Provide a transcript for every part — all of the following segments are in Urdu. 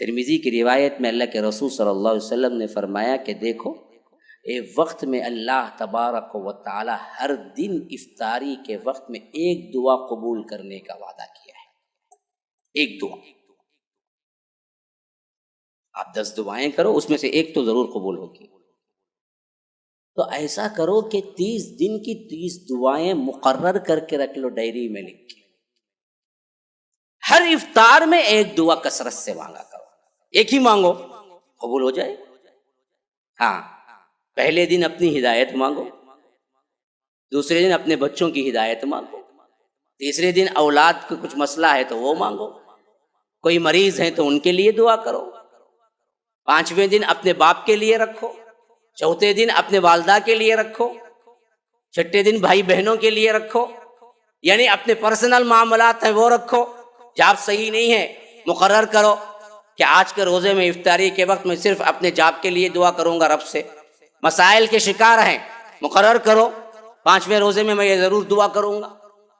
ترمذی کی روایت میں اللہ کے رسول صلی اللہ علیہ وسلم نے فرمایا کہ دیکھو ایک وقت میں اللہ تبارک و تعالی ہر دن افطاری کے وقت میں ایک دعا قبول کرنے کا وعدہ کیا ہے. ایک دعا. آپ 10 دعائیں کرو، اس میں سے ایک تو ضرور قبول ہوگی. تو ایسا کرو کہ 30 دن کی 30 دعائیں مقرر کر کے رکھ لو، ڈائری میں لکھ کے. ہر افطار میں ایک دعا کثرت سے مانگا کرو. ایک ہی مانگو، قبول ہو جائے. ہاں، پہلے دن اپنی ہدایت مانگو، دوسرے دن اپنے بچوں کی ہدایت مانگو، تیسرے دن اولاد کو کچھ مسئلہ ہے تو وہ مانگو، کوئی مریض ہیں تو ان کے لیے دعا کرو، 5ویں دن اپنے باپ کے لیے رکھو، چوتھے دن اپنے والدہ کے لیے رکھو، چھٹے دن بھائی بہنوں کے لیے رکھو. یعنی اپنے پرسنل معاملات ہیں وہ رکھو. جاب صحیح نہیں ہے، مقرر کرو کہ آج کے روزے میں افطاری کے وقت میں صرف اپنے جاب کے لیے دعا کروں گا رب سے. مسائل کے شکار ہیں، مقرر کرو 5ویں روزے میں یہ ضرور دعا کروں گا،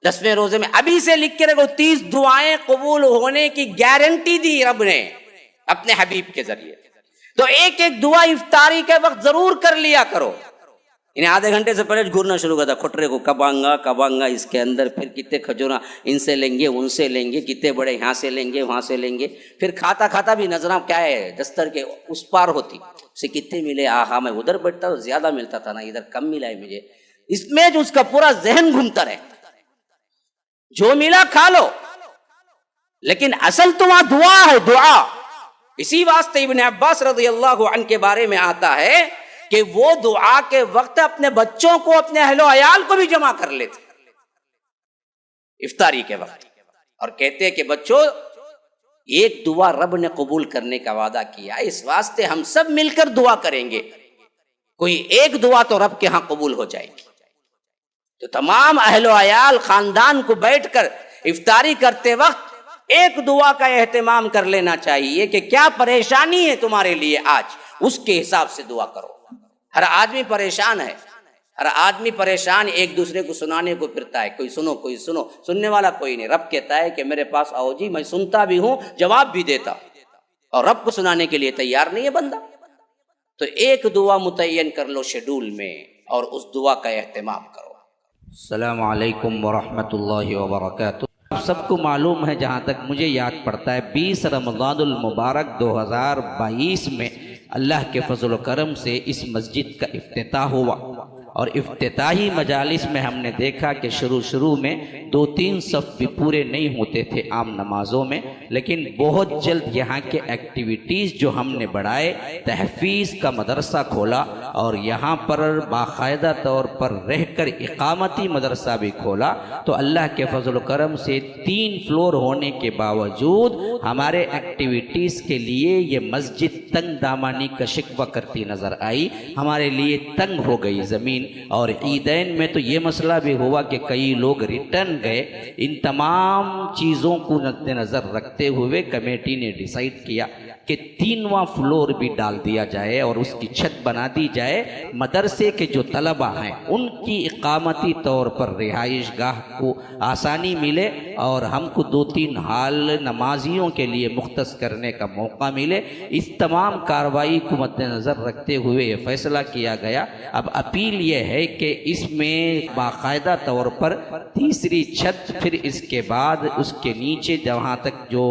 10ویں روزے میں. ابھی سے لکھ کے رکھو. 30 دعائیں قبول ہونے کی گارنٹی دی رب نے اپنے حبیب کے ذریعے. تو ایک ایک دعا افطاری کے وقت ضرور کر لیا کرو. انہیں آدھے گھنٹے سے پہلے گھورنا شروع کرتا کھٹرے کو، کب آؤں گا اس کے اندر، پھر کتنے کھجورا ان سے لیں گے ان سے لیں گے، کتنے بڑے یہاں سے لیں گے وہاں سے لیں گے. پھر کھاتا کھاتا بھی نظریں کیا ہے دستر کے اس پار ہوتی، اسے کتنے ملے، آہا میں ادھر بیٹھتا تو زیادہ ملتا تھا نا، ادھر کم ملا ہے مجھے. اس میں جو اس کا پورا ذہن گھومتا رہتا، جو ملا کھا لو، لیکن اصل تو وہاں دعا ہے، دعا. اسی واسطے ابن عباس رضی اللہ عنہ کے بارے میں آتا ہے کہ وہ دعا کے وقت اپنے بچوں کو، اپنے اہل و عیال کو بھی جمع کر لیتے افطاری کے وقت، اور کہتے کہ بچوں ایک دعا رب نے قبول کرنے کا وعدہ کیا، اس واسطے ہم سب مل کر دعا کریں گے، کوئی ایک دعا تو رب کے ہاں قبول ہو جائے گی. تو تمام اہل و عیال خاندان کو بیٹھ کر افطاری کرتے وقت ایک دعا کا اہتمام کر لینا چاہیے کہ کیا پریشانی ہے تمہارے لیے آج، اس کے حساب سے دعا کرو. ہر آدمی پریشان ہے، ہر آدمی پریشان ایک دوسرے کو سنانے کو پھرتا ہے، کوئی سنو کوئی سنو، سننے والا کوئی نہیں. رب کہتا ہے کہ میرے پاس آؤ جی، میں سنتا بھی ہوں جواب بھی دیتا ہوں، اور رب کو سنانے کے لیے تیار نہیں ہے بندہ. تو ایک دعا متعین کر لو شیڈول میں اور اس دعا کا اہتمام کرو. السلام علیکم ورحمۃ اللہ وبرکاتہ. آپ سب کو معلوم ہے، جہاں تک مجھے یاد پڑتا ہے، 20 رمضان المبارک 2022 میں اللہ کے فضل و کرم سے اس مسجد کا افتتاح ہوا، اور افتتاحی مجالس میں ہم نے دیکھا کہ شروع میں 2-3 صف بھی پورے نہیں ہوتے تھے عام نمازوں میں، لیکن بہت جلد یہاں کے ایکٹیویٹیز جو ہم نے بڑھائے، تحفیظ کا مدرسہ کھولا، اور یہاں پر باقاعدہ طور پر رہ کر اقامتی مدرسہ بھی کھولا. تو اللہ کے فضل و کرم سے 3 فلور ہونے کے باوجود ہمارے ایکٹیویٹیز کے لیے یہ مسجد تنگ دامانی کا شکوہ کرتی نظر آئی، ہمارے لیے تنگ ہو گئی زمین. اور عیدین میں تو یہ مسئلہ بھی ہوا کہ کئی لوگ ریٹرن گئے. ان تمام چیزوں کو مد نظر رکھتے ہوئے کمیٹی نے ڈیسائیڈ کیا کہ 3واں فلور بھی ڈال دیا جائے اور اس کی چھت بنا دی جائے. مدرسے کے جو طلبہ ہیں ان کی اقامتی طور پر رہائش گاہ کو آسانی ملے، اور ہم کو 2-3 ہال نمازیوں کے لیے مختص کرنے کا موقع ملے. اس تمام کارروائی کو مد نظر رکھتے ہوئے یہ فیصلہ کیا گیا. اب اپیل یہ ہے کہ اس میں باقاعدہ طور پر تیسری چھت، پھر اس کے بعد اس کے نیچے جہاں تک جو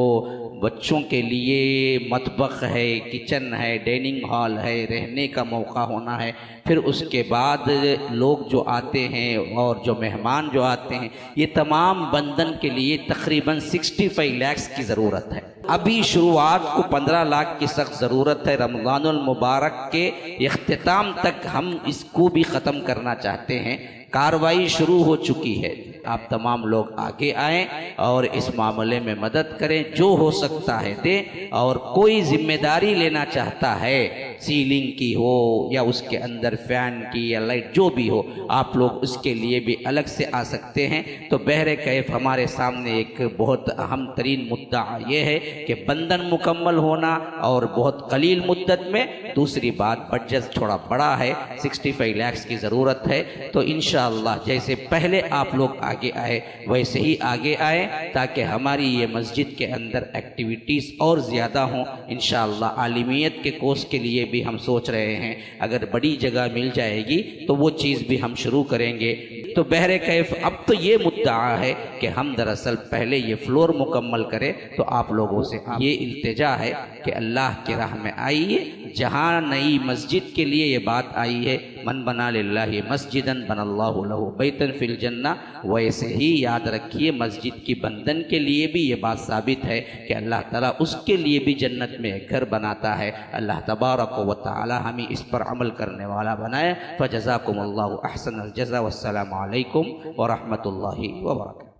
بچوں کے لیے مطبخ ہے، کچن ہے، ڈائننگ ہال ہے، رہنے کا موقع ہونا ہے، پھر اس کے بعد لوگ جو آتے ہیں اور جو مہمان جو آتے ہیں، یہ تمام بندن کے لیے تقریباً 65 لاکھ کی ضرورت ہے. ابھی شروعات کو 15 لاکھ کی سخت ضرورت ہے. رمضان المبارک کے اختتام تک ہم اس کو بھی ختم کرنا چاہتے ہیں. کارروائی شروع ہو چکی ہے. آپ تمام لوگ آگے آئیں اور اس معاملے میں مدد کریں، جو ہو سکتا ہے دیں. اور کوئی ذمہ داری لینا چاہتا ہے، سیلنگ کی ہو یا اس کے اندر فین کی یا لائٹ جو بھی ہو، آپ لوگ اس کے لیے بھی الگ سے آ سکتے ہیں. تو بہر کیف ہمارے سامنے ایک بہت اہم ترین مدعا یہ ہے کہ بندن مکمل ہونا اور بہت قلیل مدت میں. دوسری بات بجٹ تھوڑا بڑا ہے، 65 لاکھ کی ضرورت ہے. تو انشاءاللہ جیسے پہلے آپ لوگ آگے آئے ویسے ہی آگے آئے تاکہ ہماری یہ مسجد کے اندر ایکٹیویٹیز اور زیادہ ہوں۔ انشاءاللہ عالمیت کے کورس کے لیے بھی ہم سوچ رہے ہیں، اگر بڑی جگہ مل جائے گی تو وہ چیز بھی ہم شروع کریں گے۔ تو بہرکیف اب تو یہ مدعا ہے کہ ہم دراصل پہلے یہ فلور مکمل کریں، تو آپ لوگوں سے یہ التجا ہے کہ اللہ کی راہ میں آئیے۔ جہاں نئی مسجد کے لیے یہ بات آئی ہے، من بنا للہ مسجداً بن اللہ لہ بیتاً فی الجنہ، ویسے ہی یاد رکھیے مسجد کی بندن کے لیے بھی یہ بات ثابت ہے کہ اللہ تعالیٰ اس کے لیے بھی جنت میں ایک گھر بناتا ہے۔ اللہ تبارک و تعالی ہمیں اس پر عمل کرنے والا بنائے۔ فجزاکم اللہ احسن الجزا، والسلام علیکم ورحمۃ اللہ وبرکاتہ۔